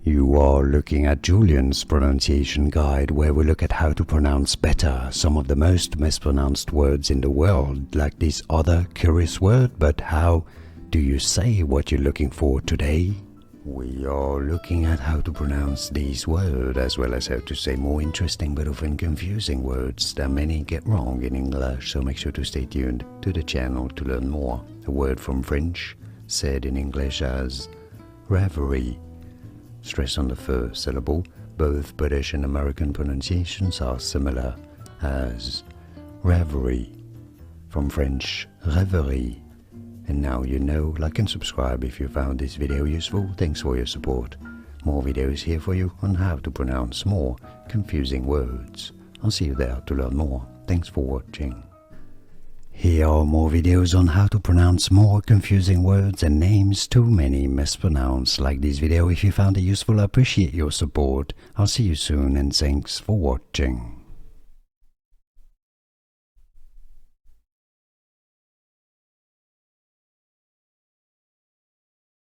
You are looking at Julian's pronunciation guide, where we look at how to pronounce better some of the most mispronounced words in the world, like this other curious word. But how do you say what you're looking for today? We are looking at how to pronounce these words, as well as how to say more interesting but often confusing words that many get wrong in English, so make sure to stay tuned to the channel to learn more. A word from French, said in English as reverie. Stress on the first syllable. Both British and American pronunciations are similar as reverie, from French reverie. And now you know. Like and subscribe if you found this video useful. Thanks for your support. More videos here for you on how to pronounce more confusing words. I'll see you there to learn more. Thanks for watching. Here are more videos on how to pronounce more confusing words and names too many mispronounced. Like this video if you found it useful. I appreciate your support. I'll see you soon and thanks for watching.